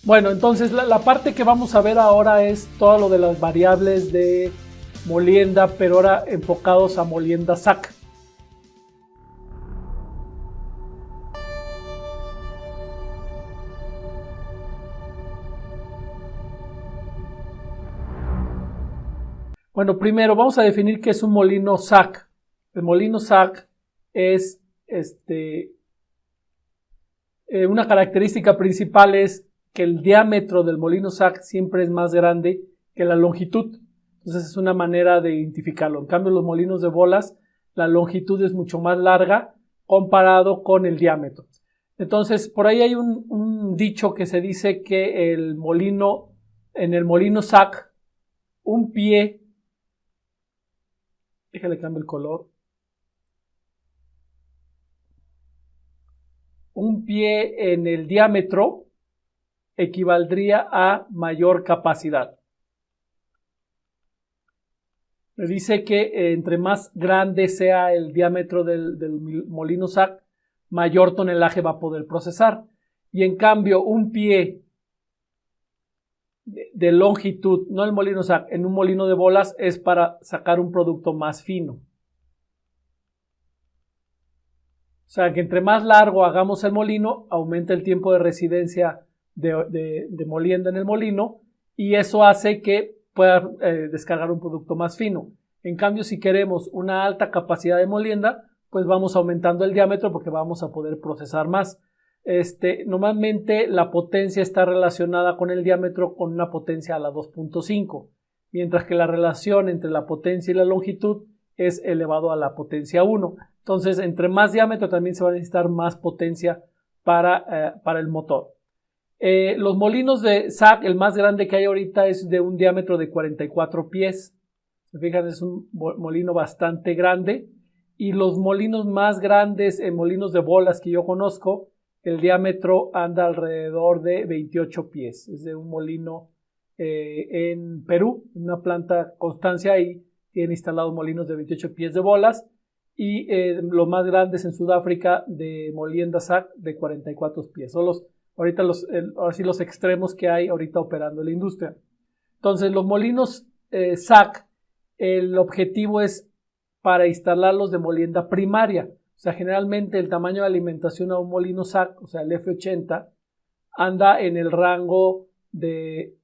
Bueno, entonces la parte que vamos a ver ahora es todo lo de las variables de molienda, pero ahora enfocados a molienda SAC. Bueno, primero vamos a definir qué es un molino SAC. El molino SAC es una característica principal es que el diámetro del molino SAC siempre es más grande que la longitud. Entonces es una manera de identificarlo. En cambio, los molinos de bolas, la longitud es mucho más larga comparado con el diámetro. Entonces, por ahí hay un dicho que se dice que en el molino SAC, un pie, déjale cambio el color, un pie en el diámetro equivaldría a mayor capacidad. Me dice que entre más grande sea el diámetro del molino SAC, mayor tonelaje va a poder procesar. Y en cambio, un pie de longitud, no el molino SAC, en un molino de bolas es para sacar un producto más fino. O sea que entre más largo hagamos el molino, aumenta el tiempo de residencia de molienda en el molino y eso hace que pueda descargar un producto más fino. En cambio, si queremos una alta capacidad de molienda, pues vamos aumentando el diámetro porque vamos a poder procesar más. Normalmente la potencia está relacionada con el diámetro con una potencia a la 2.5, mientras que la relación entre la potencia y la longitud es elevado a la potencia 1. Entonces, entre más diámetro también se va a necesitar más potencia para el motor. Los molinos de SAC, el más grande que hay ahorita es de un diámetro de 44 pies. Se fijan, es un molino bastante grande. Y los molinos más grandes, molinos de bolas que yo conozco, el diámetro anda alrededor de 28 pies. Es de un molino en Perú, una planta Constancia ahí tiene instalados molinos de 28 pies de bolas. Y los más grandes en Sudáfrica de molienda SAC de 44 pies. Son ahorita ahora sí los extremos que hay ahorita operando en la industria. Entonces los molinos SAC, el objetivo es para instalarlos de molienda primaria. O sea, generalmente el tamaño de alimentación a un molino SAC, o sea, el F80, anda en el rango de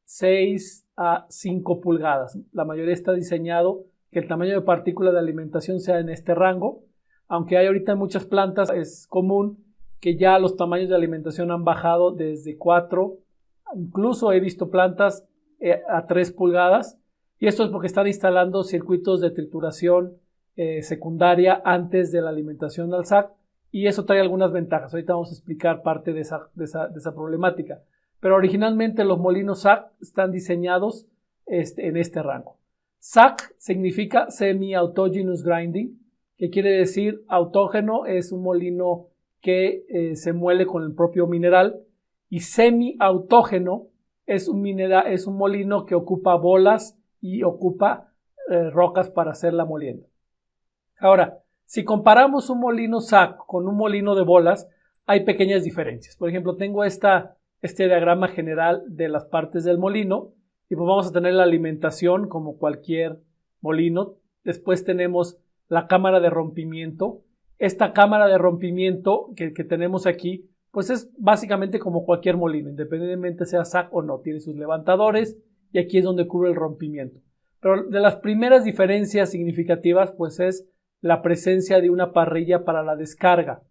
6 a 5 pulgadas. La mayoría está diseñado que el tamaño de partícula de alimentación sea en este rango. Aunque hay ahorita en muchas plantas, es común que ya los tamaños de alimentación han bajado desde 4, incluso he visto plantas a 3 pulgadas. Y esto es porque están instalando circuitos de trituración secundaria antes de la alimentación al SAC y eso trae algunas ventajas. Ahorita vamos a explicar parte de esa problemática. Pero originalmente los molinos SAC están diseñados en este rango. SAC significa Semi-Autogenous Grinding, que quiere decir autógeno es un molino que se muele con el propio mineral y semi-autógeno es un molino que ocupa bolas y ocupa rocas para hacer la molienda. Ahora, si comparamos un molino SAC con un molino de bolas, hay pequeñas diferencias. Por ejemplo, tengo este diagrama general de las partes del molino y pues vamos a tener la alimentación como cualquier molino. Después tenemos la cámara de rompimiento. Esta cámara de rompimiento que tenemos aquí, pues es básicamente como cualquier molino, independientemente sea SAC o no. Tiene sus levantadores y aquí es donde cubre el rompimiento. Pero de las primeras diferencias significativas, pues es la presencia de una parrilla para la descarga.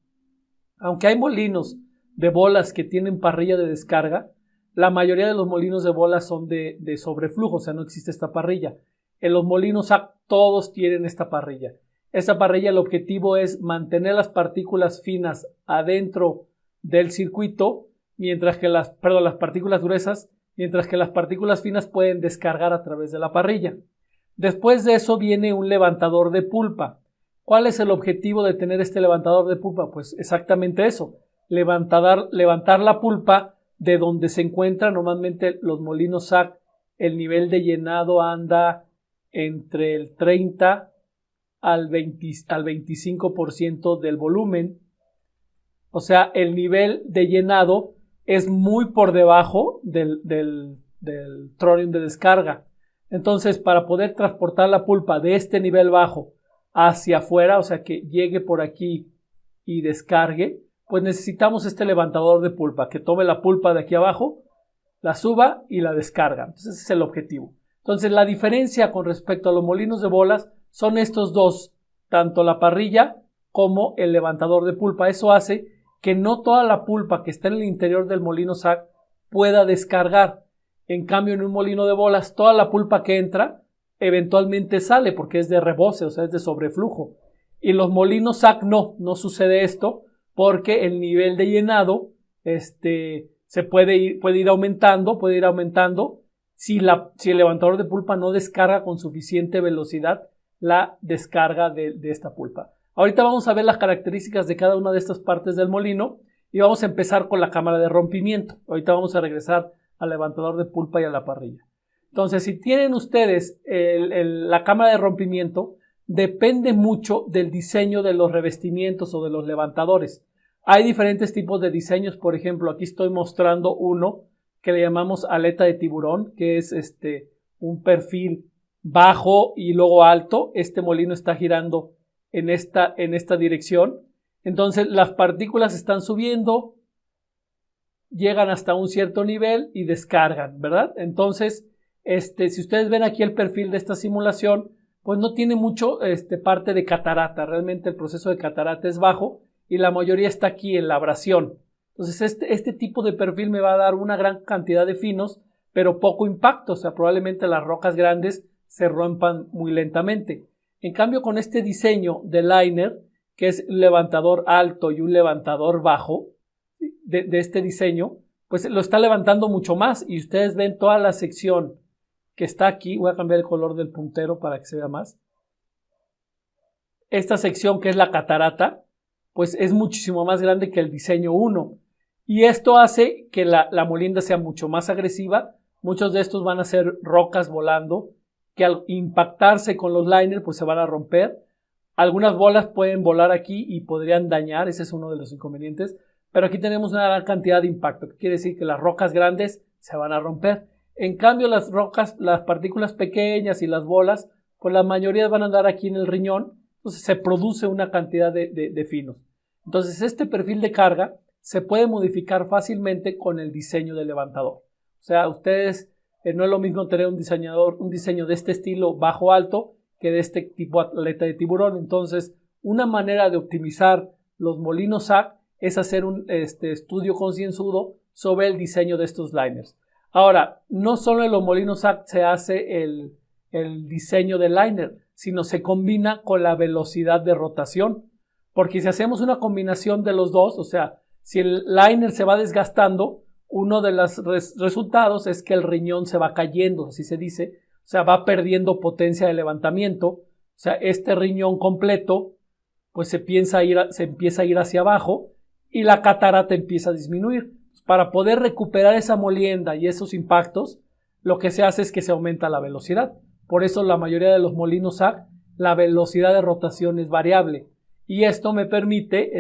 Aunque hay molinos de bolas que tienen parrilla de descarga, la mayoría de los molinos de bolas son de sobreflujo, o sea, no existe esta parrilla. En los molinos SAC todos tienen esta parrilla. Esta parrilla, el objetivo es mantener las partículas finas adentro del circuito, mientras que las partículas gruesas, mientras que las partículas finas pueden descargar a través de la parrilla. Después de eso viene un levantador de pulpa. ¿Cuál es el objetivo de tener este levantador de pulpa? Pues exactamente eso, levantar la pulpa de donde se encuentran normalmente los molinos SAC. El nivel de llenado anda entre el 30 al 25% del volumen. O sea, el nivel de llenado es muy por debajo del tronium de descarga. Entonces, para poder transportar la pulpa de este nivel bajo hacia afuera, o sea, que llegue por aquí y descargue, pues necesitamos este levantador de pulpa, que tome la pulpa de aquí abajo, la suba y la descarga. Entonces, ese es el objetivo. Entonces, la diferencia con respecto a los molinos de bolas son estos dos, tanto la parrilla como el levantador de pulpa. Eso hace que no toda la pulpa que está en el interior del molino SAG pueda descargar. En cambio, en un molino de bolas, toda la pulpa que entra eventualmente sale porque es de rebose, o sea, es de sobreflujo. Y los molinos SAG no sucede esto porque el nivel de llenado se puede ir aumentando. Si el levantador de pulpa no descarga con suficiente velocidad la descarga de esta pulpa. Ahorita vamos a ver las características de cada una de estas partes del molino y vamos a empezar con la cámara de rompimiento. Ahorita vamos a regresar al levantador de pulpa y a la parrilla. Entonces, si tienen ustedes la cámara de rompimiento, depende mucho del diseño de los revestimientos o de los levantadores. Hay diferentes tipos de diseños. Por ejemplo, aquí estoy mostrando uno que le llamamos aleta de tiburón, que es un perfil bajo y luego alto. Este molino está girando en esta dirección. Entonces las partículas están subiendo, llegan hasta un cierto nivel y descargan, ¿verdad? Entonces, si ustedes ven aquí el perfil de esta simulación, pues no tiene mucho parte de catarata. Realmente el proceso de catarata es bajo y la mayoría está aquí en la abrasión. Entonces este tipo de perfil me va a dar una gran cantidad de finos, pero poco impacto. O sea, probablemente las rocas grandes se rompan muy lentamente. En cambio, con este diseño de liner, que es un levantador alto y un levantador bajo de este diseño, pues lo está levantando mucho más y ustedes ven toda la sección que está aquí. Voy a cambiar el color del puntero para que se vea más. Esta sección, que es la catarata, pues es muchísimo más grande que el diseño 1 y esto hace que la molienda sea mucho más agresiva. Muchos de estos van a ser rocas volando que al impactarse con los liners pues se van a romper. Algunas bolas pueden volar aquí y podrían dañar, ese es uno de los inconvenientes, pero aquí tenemos una gran cantidad de impacto, que quiere decir que las rocas grandes se van a romper. En cambio, las rocas, las partículas pequeñas y las bolas, pues la mayoría van a andar aquí en el riñón, entonces se produce una cantidad de finos. Entonces este perfil de carga se puede modificar fácilmente con el diseño del levantador. O sea, ustedes no es lo mismo tener un diseño de este estilo bajo-alto que de este tipo aleta de tiburón. Entonces, una manera de optimizar los molinos SAG es hacer un estudio concienzudo sobre el diseño de estos liners. Ahora, no solo en los molinos SAG se hace el diseño del liner, sino se combina con la velocidad de rotación. Porque si hacemos una combinación de los dos, o sea, si el liner se va desgastando, uno de los resultados es que el riñón se va cayendo, así se dice, o sea, va perdiendo potencia de levantamiento. O sea, este riñón completo pues se empieza a ir hacia abajo y la catarata empieza a disminuir. Para poder recuperar esa molienda y esos impactos, lo que se hace es que se aumenta la velocidad. Por eso la mayoría de los molinos SAG, la velocidad de rotación es variable. Y esto me permite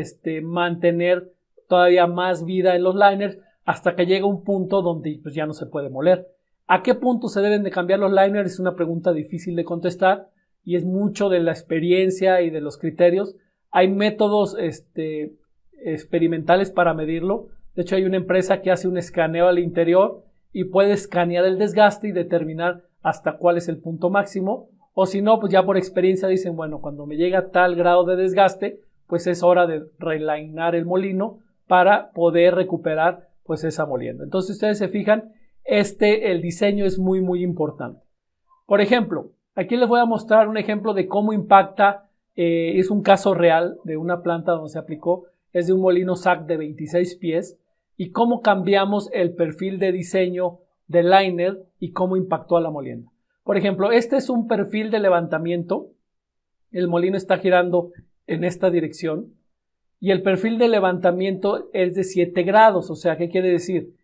mantener todavía más vida en los liners hasta que llega un punto donde pues, ya no se puede moler. ¿A qué punto se deben de cambiar los liners? Es una pregunta difícil de contestar y es mucho de la experiencia y de los criterios. Hay métodos experimentales para medirlo. De hecho, hay una empresa que hace un escaneo al interior y puede escanear el desgaste y determinar hasta cuál es el punto máximo. O si no, pues ya por experiencia dicen, bueno, cuando me llega a tal grado de desgaste, pues es hora de relinear el molino para poder recuperar pues esa molienda. Entonces, ustedes se fijan, el diseño es muy, muy importante. Por ejemplo, aquí les voy a mostrar un ejemplo de cómo impacta, es un caso real de una planta donde se aplicó, es de un molino SAG de 26 pies, y cómo cambiamos el perfil de diseño del liner y cómo impactó a la molienda. Por ejemplo, este es un perfil de levantamiento, el molino está girando en esta dirección, y el perfil de levantamiento es de 7 grados, o sea, ¿qué quiere decir?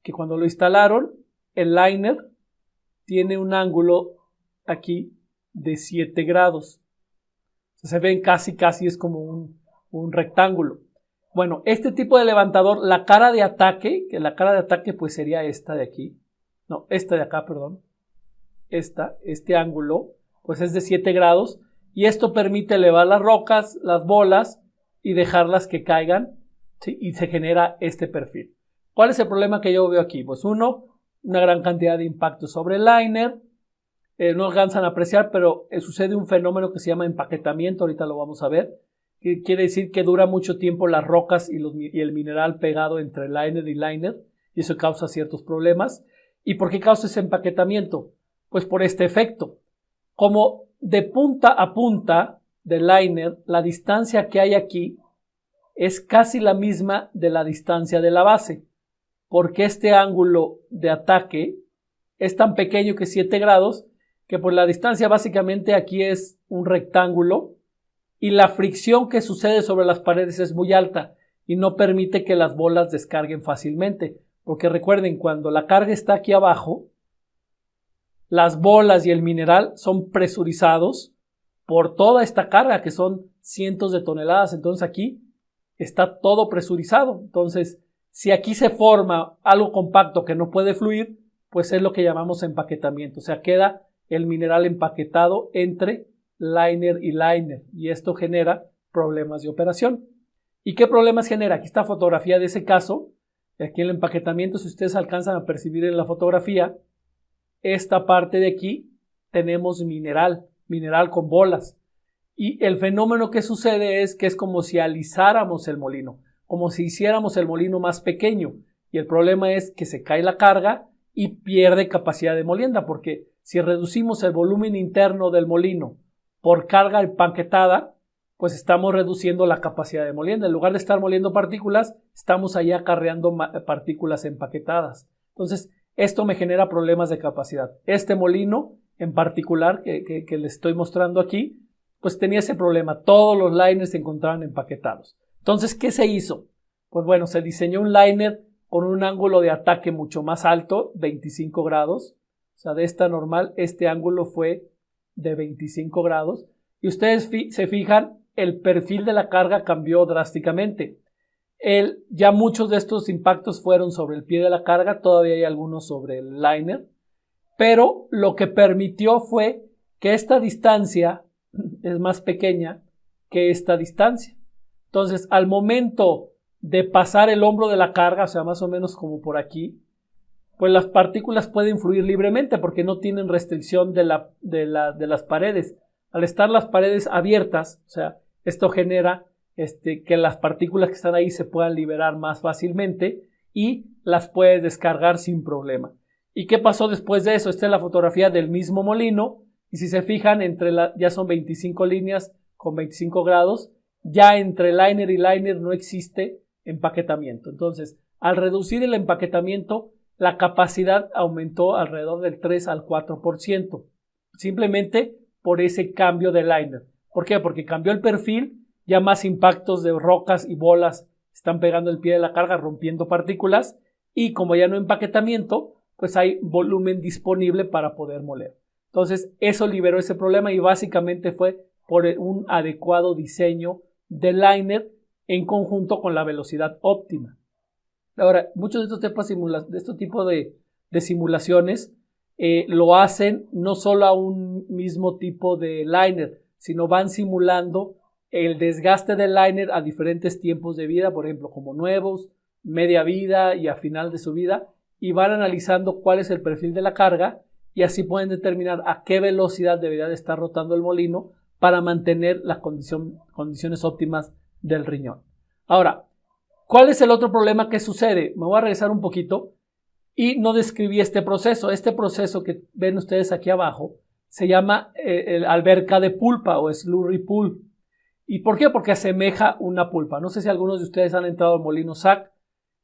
Que cuando lo instalaron, el liner tiene un ángulo aquí de 7 grados. Se ven casi es como un rectángulo. Bueno, este tipo de levantador, la cara de ataque, que la cara de ataque pues sería esta de aquí, no, esta de acá, perdón, este ángulo, pues es de 7 grados y esto permite elevar las rocas, las bolas y dejarlas que caigan, ¿sí? Y se genera este perfil. ¿Cuál es el problema que yo veo aquí? Pues uno, una gran cantidad de impacto sobre el liner, no alcanzan a apreciar, pero sucede un fenómeno que se llama empaquetamiento, ahorita lo vamos a ver, que quiere decir que dura mucho tiempo las rocas y el mineral pegado entre liner y liner, y eso causa ciertos problemas. ¿Y por qué causa ese empaquetamiento? Pues por este efecto. Como de punta a punta del liner, la distancia que hay aquí es casi la misma de la distancia de la base, porque este ángulo de ataque es tan pequeño que 7 grados, que por la distancia básicamente aquí es un rectángulo y la fricción que sucede sobre las paredes es muy alta y no permite que las bolas descarguen fácilmente, porque recuerden, cuando la carga está aquí abajo, las bolas y el mineral son presurizados por toda esta carga, que son cientos de toneladas. Entonces aquí está todo presurizado. Entonces, si aquí se forma algo compacto que no puede fluir, pues es lo que llamamos empaquetamiento. O sea, queda el mineral empaquetado entre liner y liner. Y esto genera problemas de operación. ¿Y qué problemas genera? Aquí está fotografía de ese caso. Aquí el empaquetamiento, si ustedes alcanzan a percibir en la fotografía, esta parte de aquí tenemos mineral con bolas. Y el fenómeno que sucede es que es como si alisáramos el molino, como si hiciéramos el molino más pequeño. Y el problema es que se cae la carga y pierde capacidad de molienda, porque si reducimos el volumen interno del molino por carga empaquetada, pues estamos reduciendo la capacidad de molienda. En lugar de estar moliendo partículas, estamos ahí acarreando partículas empaquetadas. Entonces, esto me genera problemas de capacidad. Este molino en particular que les estoy mostrando aquí, pues tenía ese problema. Todos los liners se encontraban empaquetados. Entonces, ¿qué se hizo? Pues bueno, se diseñó un liner con un ángulo de ataque mucho más alto, 25 grados. O sea, de esta normal, este ángulo fue de 25 grados. Y ustedes se fijan, el perfil de la carga cambió drásticamente. Ya muchos de estos impactos fueron sobre el pie de la carga, todavía hay algunos sobre el liner, pero lo que permitió fue que esta distancia es más pequeña que esta distancia. Entonces, al momento de pasar el hombro de la carga, o sea, más o menos como por aquí, pues las partículas pueden fluir libremente porque no tienen restricción de las paredes. Al estar las paredes abiertas, o sea, esto genera que las partículas que están ahí se puedan liberar más fácilmente y las puedes descargar sin problema. ¿Y qué pasó después de eso? Esta es la fotografía del mismo molino y si se fijan, ya son 25 líneas con 25 grados, ya entre liner y liner no existe empaquetamiento. Entonces, al reducir el empaquetamiento, la capacidad aumentó alrededor del 3 al 4%, simplemente por ese cambio de liner. ¿Por qué? Porque cambió el perfil, ya más impactos de rocas y bolas están pegando el pie de la carga, rompiendo partículas, y como ya no hay empaquetamiento, pues hay volumen disponible para poder moler. Entonces, eso liberó ese problema y básicamente fue por un adecuado diseño del liner en conjunto con la velocidad óptima. Ahora, muchos de estos tipos de simulaciones lo hacen no solo a un mismo tipo de liner, sino van simulando el desgaste del liner a diferentes tiempos de vida, por ejemplo, como nuevos, media vida y a final de su vida, y van analizando cuál es el perfil de la carga y así pueden determinar a qué velocidad debería de estar rotando el molino para mantener las condiciones óptimas del riñón. Ahora, ¿cuál es el otro problema que sucede? Me voy a regresar un poquito y no describí este proceso. Este proceso que ven ustedes aquí abajo se llama alberca de pulpa o slurry pool. ¿Y por qué? Porque asemeja una pulpa. No sé si algunos de ustedes han entrado al molino SAC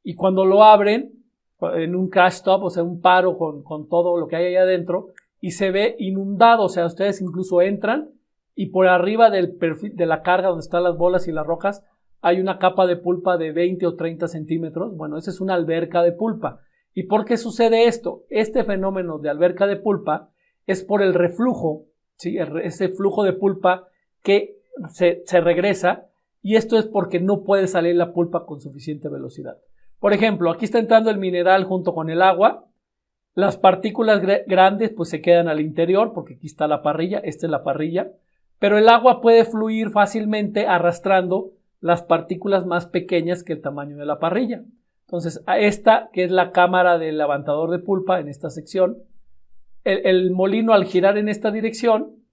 y cuando lo abren en un crash stop, o sea, un paro con todo lo que hay ahí adentro y se ve inundado, o sea, ustedes incluso entran y por arriba del perfil de la carga donde están las bolas y las rocas hay una capa de pulpa de 20 o 30 centímetros. Bueno, esa es una alberca de pulpa. ¿Y por qué sucede esto? Este fenómeno de alberca de pulpa es por el reflujo, ¿sí? Ese flujo de pulpa que se regresa y esto es porque no puede salir la pulpa con suficiente velocidad. Por ejemplo, aquí está entrando el mineral junto con el agua. Las partículas grandes pues se quedan al interior porque aquí está la parrilla, esta es la parrilla, pero el agua puede fluir fácilmente arrastrando las partículas más pequeñas que el tamaño de la parrilla. Entonces, a esta, que es la cámara del levantador de pulpa en esta sección, el molino al girar en esta dirección,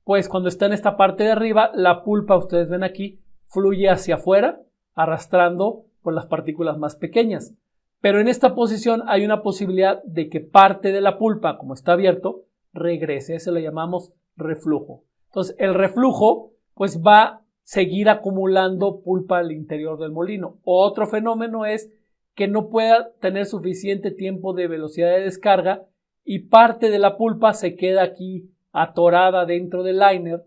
pues cuando está en esta parte de arriba, la pulpa, ustedes ven aquí, fluye hacia afuera, arrastrando por las partículas más pequeñas. Pero en esta posición hay una posibilidad de que parte de la pulpa, como está abierto, regrese. Eso lo llamamos reflujo. Entonces, el reflujo, pues va a seguir acumulando pulpa al interior del molino. Otro fenómeno es que no pueda tener suficiente tiempo de velocidad de descarga y parte de la pulpa se queda aquí atorada dentro del liner,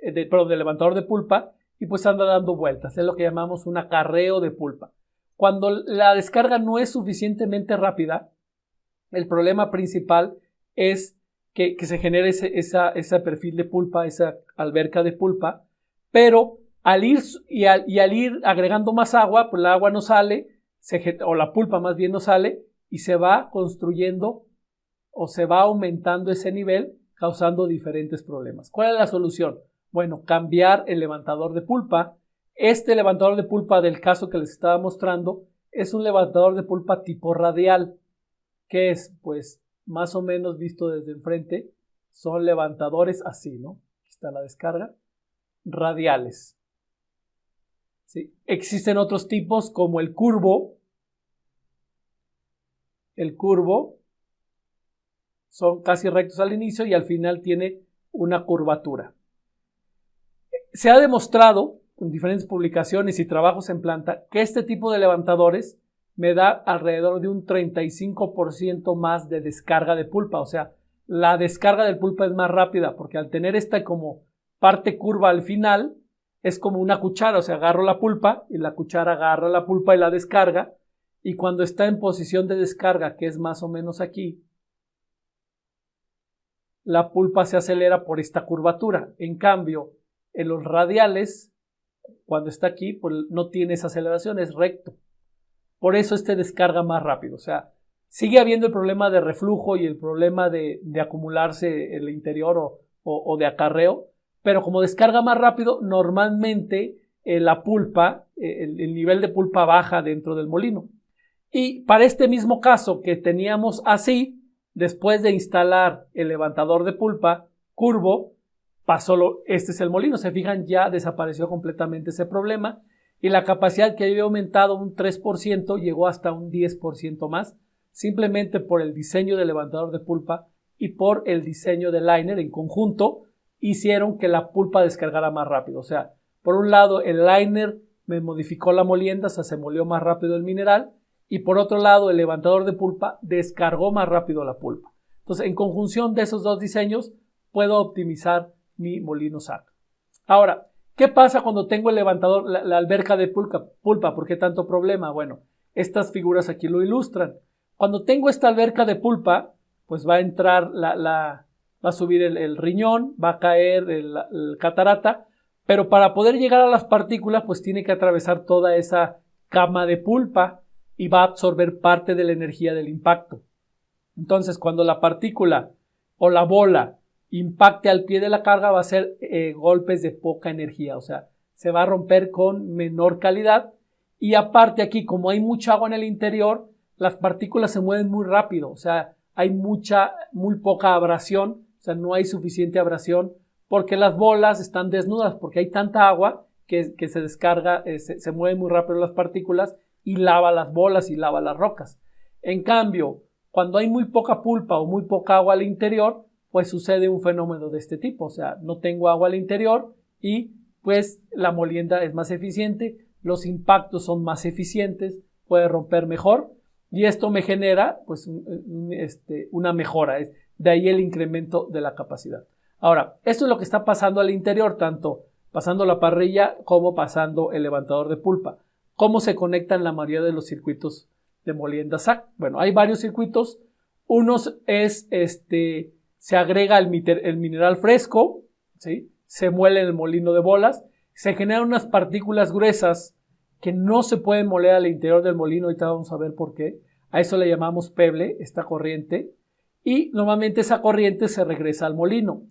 del levantador de pulpa, y pues anda dando vueltas. Es lo que llamamos un acarreo de pulpa. Cuando la descarga no es suficientemente rápida, el problema principal es que se genere ese perfil de pulpa, esa alberca de pulpa, pero al ir agregando más agua, pues la agua no sale, o la pulpa más bien no sale, y se va construyendo o se va aumentando ese nivel, causando diferentes problemas. ¿Cuál es la solución? Bueno, cambiar el levantador de pulpa. Este levantador de pulpa del caso que les estaba mostrando es un levantador de pulpa tipo radial, que es, pues, más o menos visto desde enfrente, son levantadores así, ¿no? Aquí está la descarga, radiales. ¿Sí? Existen otros tipos como el curvo. El curvo son casi rectos al inicio y al final tiene una curvatura. Se ha demostrado con diferentes publicaciones y trabajos en planta que este tipo de levantadores me da alrededor de un 35% más de descarga de pulpa. O sea, la descarga de pulpa es más rápida porque al tener esta como parte curva al final es como una cuchara. O sea, agarro la pulpa y la cuchara agarra la pulpa y la descarga. Y cuando está en posición de descarga, que es más o menos aquí, la pulpa se acelera por esta curvatura. En cambio, en los radiales, cuando está aquí, pues no tiene esa aceleración, es recto. Por eso descarga más rápido. O sea, sigue habiendo el problema de reflujo y el problema de acumularse en el interior o de acarreo, pero como descarga más rápido, normalmente la pulpa, el nivel de pulpa baja dentro del molino. Y para este mismo caso que teníamos así, después de instalar el levantador de pulpa curvo, este es el molino. Se fijan, ya desapareció completamente ese problema y la capacidad que había aumentado un 3% llegó hasta un 10% más, simplemente por el diseño del levantador de pulpa y por el diseño del liner en conjunto hicieron que la pulpa descargara más rápido. O sea, por un lado el liner me modificó la molienda, o sea, se molió más rápido el mineral, y por otro lado el levantador de pulpa descargó más rápido la pulpa. Entonces, en conjunción de esos dos diseños puedo optimizar mi molino SAG. Ahora, ¿qué pasa cuando tengo el levantador, la alberca de pulpa? ¿Por qué tanto problema? Bueno, estas figuras aquí lo ilustran. Cuando tengo esta alberca de pulpa, pues va a entrar va a subir el riñón, va a caer el catarata, pero para poder llegar a las partículas, pues tiene que atravesar toda esa cama de pulpa y va a absorber parte de la energía del impacto. Entonces, cuando la partícula o la bola impacte al pie de la carga, va a ser golpes de poca energía, o sea, se va a romper con menor calidad. Y aparte aquí, como hay mucha agua en el interior, las partículas se mueven muy rápido, o sea, hay muy poca abrasión, o sea, no hay suficiente abrasión porque las bolas están desnudas, porque hay tanta agua que se descarga, se mueven muy rápido las partículas y lava las bolas y lava las rocas. En cambio, cuando hay muy poca pulpa o muy poca agua al interior, pues sucede un fenómeno de este tipo, o sea, no tengo agua al interior y pues la molienda es más eficiente, los impactos son más eficientes, puede romper mejor y esto me genera pues una mejora, de ahí el incremento de la capacidad. Ahora, esto es lo que está pasando al interior, tanto pasando la parrilla como pasando el levantador de pulpa. ¿Cómo se conectan la mayoría de los circuitos de molienda SAG? Bueno, hay varios circuitos. Unos es se agrega el mineral fresco, ¿sí? Se muele en el molino de bolas. se generan unas partículas gruesas que no se pueden moler al interior del molino. Ahorita vamos a ver por qué. A eso le llamamos Peble, esta corriente. Y normalmente esa corriente se regresa al molino.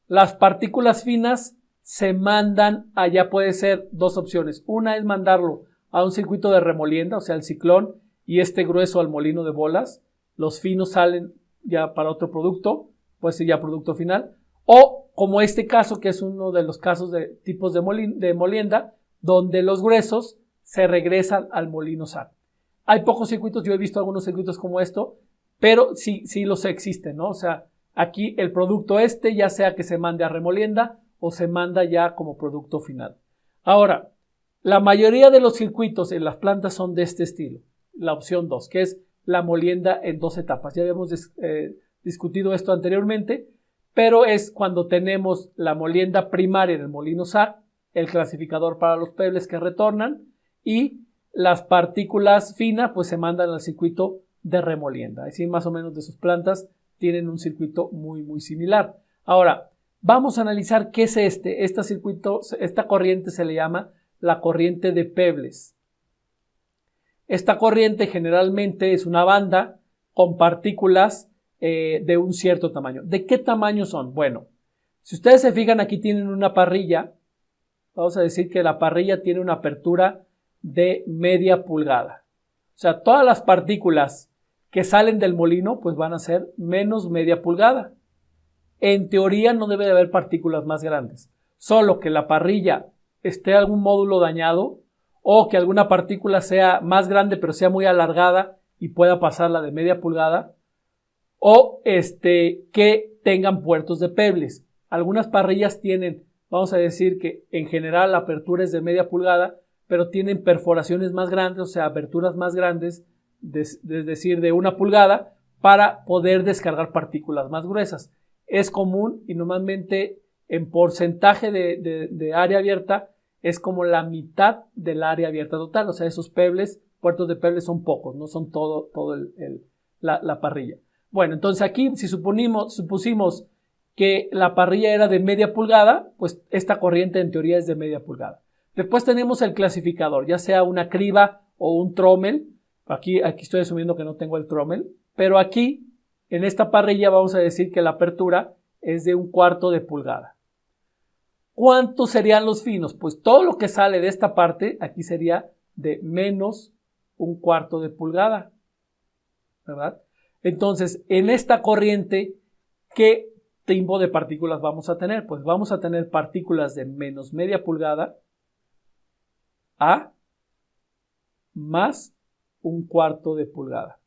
Las partículas finas se mandan allá, puede ser dos opciones. Una es mandarlo a un circuito de remolienda, o sea, el ciclón, y este grueso al molino de bolas. Los finos salen ya para otro producto, puede ser ya producto final. O como este caso, que es uno de los casos de tipos de molienda, donde los gruesos se regresan al molino SAC. Hay pocos circuitos, yo he visto algunos circuitos como esto, pero sí los existen, ¿no? O sea, aquí el producto ya sea que se mande a remolienda o se manda ya como producto final. Ahora, la mayoría de los circuitos en las plantas son de este estilo, la opción 2, que es la molienda en 2 etapas. Ya habíamos discutido esto anteriormente, pero es cuando tenemos la molienda primaria en el molino SAC, el clasificador para los pebles que retornan y las partículas finas pues se mandan al circuito de remolienda. Así más o menos de sus plantas tienen un circuito muy similar. Ahora, vamos a analizar qué es esta corriente se le llama la corriente de pebles. Esta corriente generalmente es una banda con partículas de un cierto tamaño. ¿De qué tamaño son? Bueno, si ustedes se fijan, aquí tienen una parrilla. Vamos a decir que la parrilla tiene una apertura de media pulgada. O sea, todas las partículas que salen del molino pues van a ser menos media pulgada. En teoría no debe de haber partículas más grandes, solo que la parrilla esté algún módulo dañado o que alguna partícula sea más grande pero sea muy alargada y pueda pasarla de media pulgada, o que tengan puertos de pebles. Algunas parrillas tienen, vamos a decir que en general la apertura es de media pulgada, pero tienen perforaciones más grandes, o sea, aberturas más grandes, es decir, de 1 pulgada, para poder descargar partículas más gruesas. Es común y normalmente en porcentaje de área abierta es como la mitad del área abierta total. O sea, esos pebles, puertos de pebles son pocos, no son todo la parrilla. Bueno, entonces aquí si supusimos que la parrilla era de media pulgada, pues esta corriente en teoría es de media pulgada. Después tenemos el clasificador, ya sea una criba o un trommel. Aquí estoy asumiendo que no tengo el trommel, pero aquí en esta parrilla vamos a decir que la apertura es de 1/4 de pulgada. ¿Cuántos serían los finos? Pues todo lo que sale de esta parte aquí sería de menos 1/4 de pulgada, ¿verdad? Entonces, en esta corriente, ¿qué tipo de partículas vamos a tener? Pues vamos a tener partículas de menos media pulgada a más 1/4 de pulgada.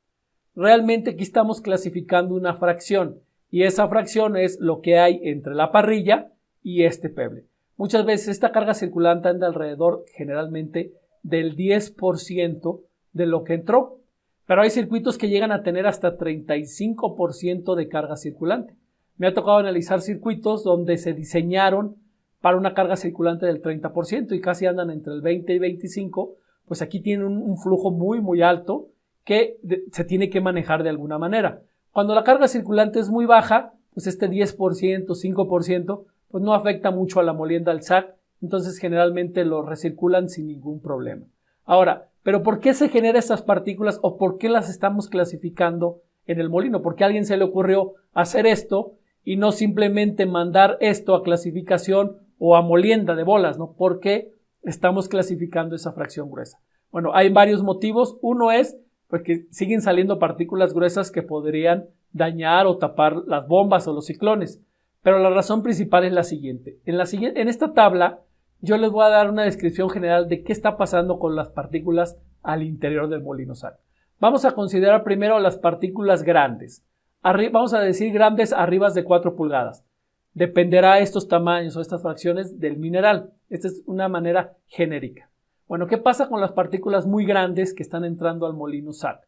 Realmente aquí estamos clasificando una fracción y esa fracción es lo que hay entre la parrilla y este peble. Muchas veces esta carga circulante anda alrededor generalmente del 10% de lo que entró, pero hay circuitos que llegan a tener hasta 35% de carga circulante. Me ha tocado analizar circuitos donde se diseñaron para una carga circulante del 30% y casi andan entre el 20 y 25%, pues aquí tienen un flujo muy alto que se tiene que manejar de alguna manera. Cuando la carga circulante es muy baja, pues este 10%, 5%, pues no afecta mucho a la molienda del SAC, entonces generalmente lo recirculan sin ningún problema. Ahora, ¿pero por qué se generan estas partículas o por qué las estamos clasificando en el molino? ¿Por qué a alguien se le ocurrió hacer esto y no simplemente mandar esto a clasificación o a molienda de bolas, ¿no? ¿Por qué estamos clasificando esa fracción gruesa? Bueno, hay varios motivos. Uno es porque siguen saliendo partículas gruesas que podrían dañar o tapar las bombas o los ciclones. Pero la razón principal es la siguiente. En esta tabla yo les voy a dar una descripción general de qué está pasando con las partículas al interior del molino SAC. Vamos a considerar primero las partículas grandes. Vamos a decir grandes arriba de 4 pulgadas. Dependerá estos tamaños o estas fracciones del mineral. Esta es una manera genérica. Bueno, ¿qué pasa con las partículas muy grandes que están entrando al molino SAC?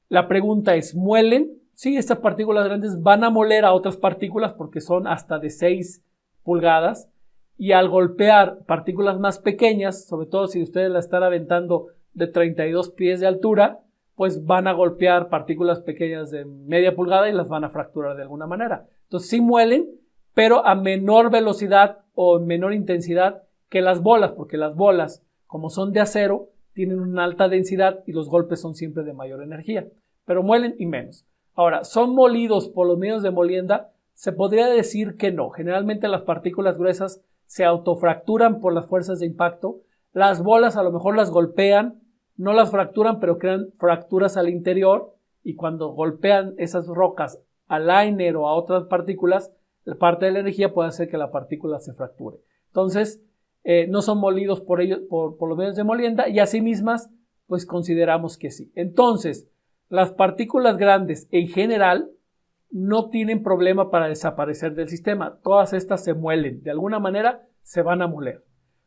La pregunta es, ¿muelen? Sí, estas partículas grandes van a moler a otras partículas porque son hasta de 6 pulgadas y al golpear partículas más pequeñas, sobre todo si ustedes la están aventando de 32 pies de altura, pues van a golpear partículas pequeñas de media pulgada y las van a fracturar de alguna manera. Entonces sí muelen, pero a menor velocidad o menor intensidad que las bolas, porque las bolas, como son de acero, tienen una alta densidad y los golpes son siempre de mayor energía, pero muelen y menos. Ahora, ¿son molidos por los medios de molienda? Se podría decir que no. Generalmente las partículas gruesas se autofracturan por las fuerzas de impacto. Las bolas a lo mejor las golpean, no las fracturan, pero crean fracturas al interior, y cuando golpean esas rocas al liner o a otras partículas, parte de la energía puede hacer que la partícula se fracture. Entonces, no son molidos por los medios de molienda, y así mismas, pues consideramos que sí. Entonces, las partículas grandes en general no tienen problema para desaparecer del sistema. Todas estas se muelen, de alguna manera se van a moler.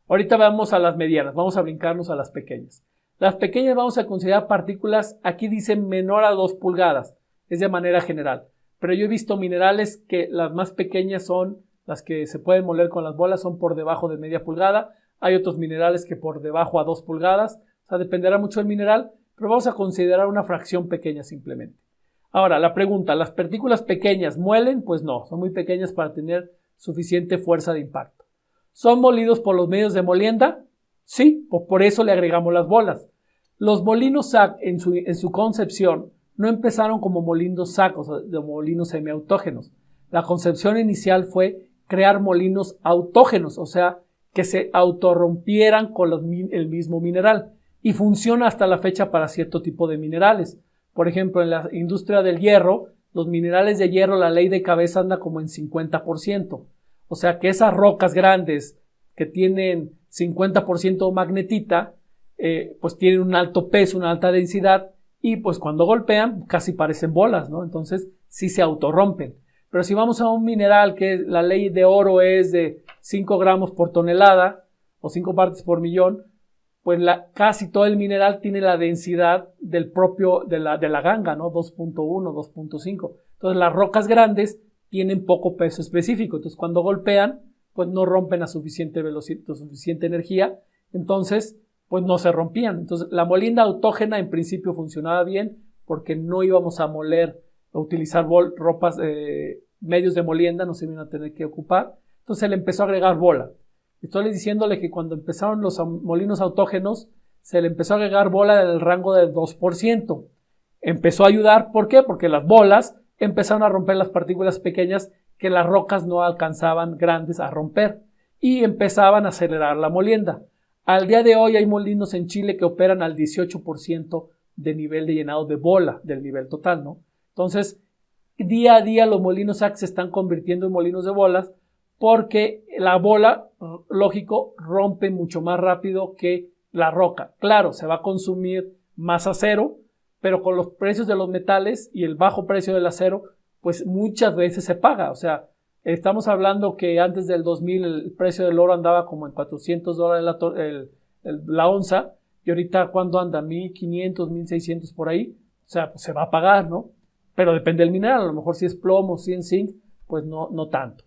Ahorita vamos a las medianas, vamos a brincarnos a las pequeñas. Las pequeñas vamos a considerar partículas, aquí dicen menor a 2 pulgadas, es de manera general. Pero yo he visto minerales que las más pequeñas son las que se pueden moler con las bolas, son por debajo de media pulgada. Hay otros minerales que por debajo a 2 pulgadas, o sea, dependerá mucho del mineral, pero vamos a considerar una fracción pequeña simplemente. Ahora, la pregunta, ¿las partículas pequeñas muelen? Pues no, son muy pequeñas para tener suficiente fuerza de impacto. ¿Son molidos por los medios de molienda? Sí, pues por eso le agregamos las bolas. Los molinos SAC en su concepción no empezaron como molinos SAC, o sea, de molinos semiautógenos. La concepción inicial fue crear molinos autógenos, o sea, que se autorrompieran con el mismo mineral. Y funciona hasta la fecha para cierto tipo de minerales. Por ejemplo, en la industria del hierro, los minerales de hierro, la ley de cabeza anda como en 50%. O sea que esas rocas grandes que tienen 50% magnetita, pues tienen un alto peso, una alta densidad, y pues cuando golpean casi parecen bolas, ¿no? Entonces sí se autorrompen. Pero si vamos a un mineral que la ley de oro es de 5 gramos por tonelada o 5 partes por millón, pues casi todo el mineral tiene la densidad del propio de la ganga, ¿no? 2.1, 2.5. Entonces las rocas grandes tienen poco peso específico. Entonces cuando golpean, pues no rompen a suficiente velocidad, suficiente energía. Entonces, pues no se rompían. Entonces la molienda autógena en principio funcionaba bien porque no íbamos a moler o utilizar medios de molienda, no se iban a tener que ocupar. Entonces se le empezó a agregar bola. Estoy diciéndole que cuando empezaron los molinos autógenos, se le empezó a agregar bola en el rango del 2%. Empezó a ayudar, ¿por qué? Porque las bolas empezaron a romper las partículas pequeñas que las rocas no alcanzaban grandes a romper y empezaban a acelerar la molienda. Al día de hoy hay molinos en Chile que operan al 18% de nivel de llenado de bola del nivel total, ¿no? Entonces, día a día los molinos SAC se están convirtiendo en molinos de bolas porque la bola, lógico, rompe mucho más rápido que la roca. Claro, se va a consumir más acero, pero con los precios de los metales y el bajo precio del acero, pues muchas veces se paga. O sea, estamos hablando que antes del 2000 el precio del oro andaba como en $400 la onza, y ahorita ¿cuándo anda? 1,500, 1,600 por ahí. O sea, pues se va a pagar, ¿no? Pero depende del mineral, a lo mejor si es plomo, si es zinc, pues no tanto.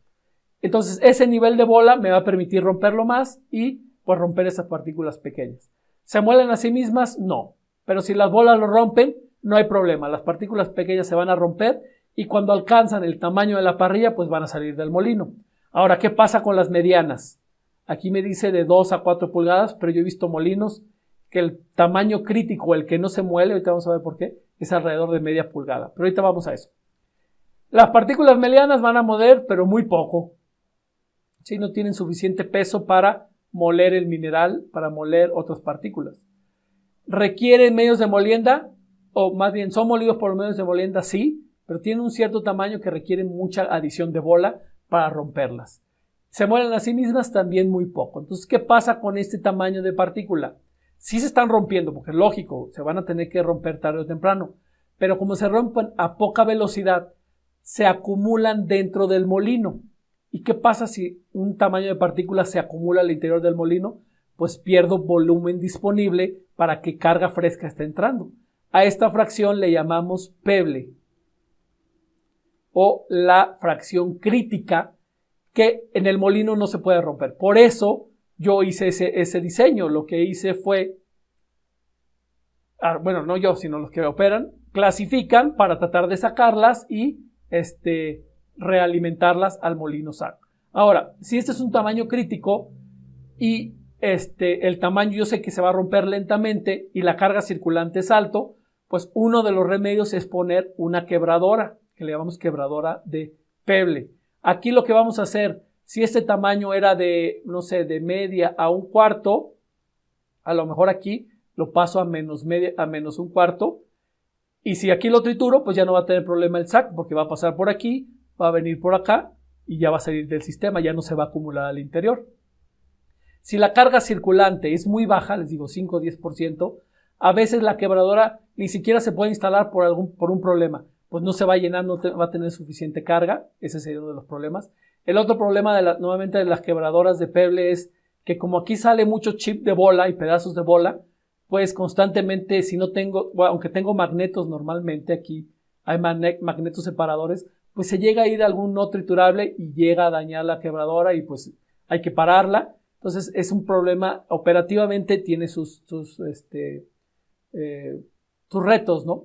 Entonces ese nivel de bola me va a permitir romperlo más y pues romper esas partículas pequeñas. ¿Se muelen a sí mismas? No. Pero si las bolas lo rompen, no hay problema. Las partículas pequeñas se van a romper y cuando alcanzan el tamaño de la parrilla, pues van a salir del molino. Ahora, ¿qué pasa con las medianas? Aquí me dice de 2 a 4 pulgadas, pero yo he visto molinos que el tamaño crítico, el que no se muele, ahorita vamos a ver por qué, es alrededor de media pulgada. Pero ahorita vamos a eso. Las partículas medianas van a moler, pero muy poco. Si no tienen suficiente peso para moler el mineral, para moler otras partículas. ¿Requieren medios de molienda? O más bien, ¿son molidos por medios de molienda? Sí, pero tienen un cierto tamaño que requieren mucha adición de bola para romperlas. ¿Se muelen a sí mismas? También muy poco. Entonces, ¿qué pasa con este tamaño de partícula? Sí se están rompiendo, porque es lógico, se van a tener que romper tarde o temprano, pero como se rompen a poca velocidad, se acumulan dentro del molino. ¿Y qué pasa si un tamaño de partícula se acumula al interior del molino? Pues pierdo volumen disponible para que carga fresca esté entrando. A esta fracción le llamamos Peble o la fracción crítica que en el molino no se puede romper. Por eso yo hice ese diseño. Lo que hice fue, bueno, no yo, sino los que operan, clasifican para tratar de sacarlas y realimentarlas al molino SAC. Ahora, si este es un tamaño crítico y el tamaño yo sé que se va a romper lentamente y la carga circulante es alto, pues uno de los remedios es poner una quebradora, que le llamamos quebradora de Peble. Aquí lo que vamos a hacer, si este tamaño era de, no sé, de media a un cuarto, a lo mejor aquí lo paso a menos media, a menos un cuarto. Y si aquí lo trituro, pues ya no va a tener problema el SAC, porque va a pasar por aquí, va a venir por acá y ya va a salir del sistema, ya no se va a acumular al interior. Si la carga circulante es muy baja, les digo 5 o 10%, a veces la quebradora ni siquiera se puede instalar por un problema. Pues no se va a llenar, no va a tener suficiente carga. Ese sería uno de los problemas. El otro problema nuevamente de las quebradoras de Peble es que como aquí sale mucho chip de bola y pedazos de bola, pues constantemente, si no tengo, aunque tengo magnetos normalmente, aquí hay magnetos separadores, pues se llega a ir algún no triturable y llega a dañar la quebradora y pues hay que pararla. Entonces es un problema, operativamente tiene sus retos, ¿no?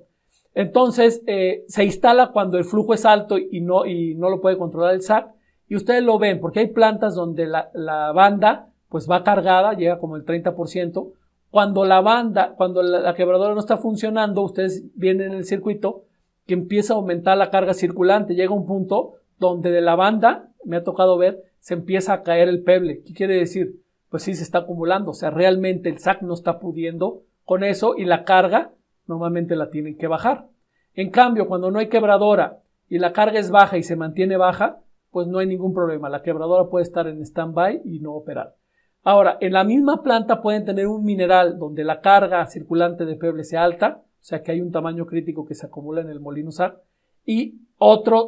Entonces se instala cuando el flujo es alto y no lo puede controlar el SAC, y ustedes lo ven porque hay plantas donde la banda pues va cargada, llega como el 30%. Cuando la quebradora no está funcionando, ustedes vienen en el circuito que empieza a aumentar la carga circulante, llega un punto donde de la banda, me ha tocado ver, se empieza a caer el Peble. ¿Qué quiere decir? Pues sí, se está acumulando, o sea, realmente el SAC no está pudiendo con eso y la carga normalmente la tienen que bajar. En cambio, cuando no hay quebradora y la carga es baja y se mantiene baja, pues no hay ningún problema. La quebradora puede estar en stand-by y no operar. Ahora, en la misma planta pueden tener un mineral donde la carga circulante de Peble sea alta, o sea que hay un tamaño crítico que se acumula en el molino SAC, y otro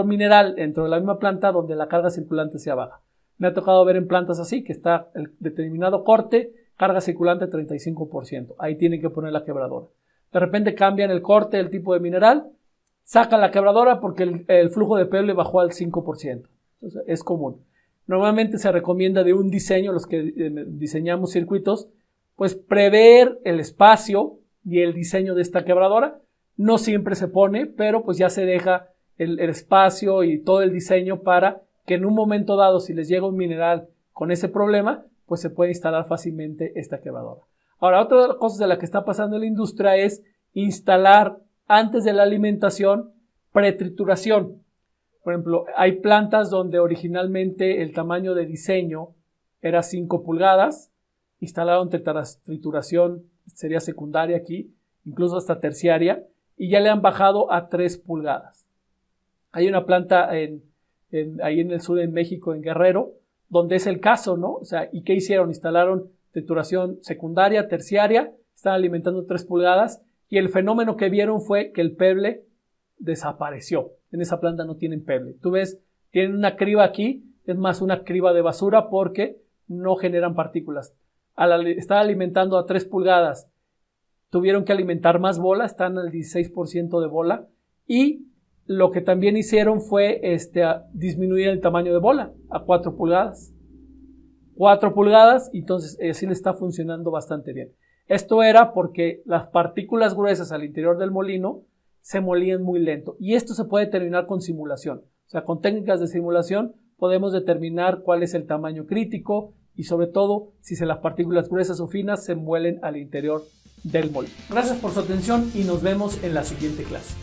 mineral dentro de la misma planta donde la carga circulante sea baja. Me ha tocado ver en plantas así, que está el determinado corte, carga circulante 35%. Ahí tienen que poner la quebradora. De repente cambian el corte, el tipo de mineral, sacan la quebradora porque el flujo de Peble bajó al 5%. Entonces, es común. Normalmente se recomienda de un diseño, los que diseñamos circuitos, pues prever el espacio y el diseño de esta quebradora. No siempre se pone, pero pues ya se deja el espacio y todo el diseño para que en un momento dado, si les llega un mineral con ese problema, pues se puede instalar fácilmente esta quebradora. Ahora, otra de las cosas de la que está pasando en la industria es instalar antes de la alimentación pretrituración. Por ejemplo, hay plantas donde originalmente el tamaño de diseño era 5 pulgadas, instalaron trituración, sería secundaria aquí, incluso hasta terciaria, y ya le han bajado a 3 pulgadas. Hay una planta ahí en el sur de México, en Guerrero, donde es el caso, ¿no? O sea, ¿y qué hicieron? Instalaron trituración secundaria, terciaria, están alimentando 3 pulgadas, y el fenómeno que vieron fue que el Peble desapareció. En esa planta no tienen Peble. Tú ves, tienen una criba aquí, es más una criba de basura porque no generan partículas. Al estar alimentando a 3 pulgadas, tuvieron que alimentar más bola, están al 16% de bola, y lo que también hicieron fue disminuir el tamaño de bola a 4 pulgadas. 4 pulgadas, y entonces así le está funcionando bastante bien. Esto era porque las partículas gruesas al interior del molino se molían muy lento, y esto se puede determinar con simulación. O sea, con técnicas de simulación podemos determinar cuál es el tamaño crítico y sobre todo si las partículas gruesas o finas se muelen al interior del molino. Gracias por su atención y nos vemos en la siguiente clase.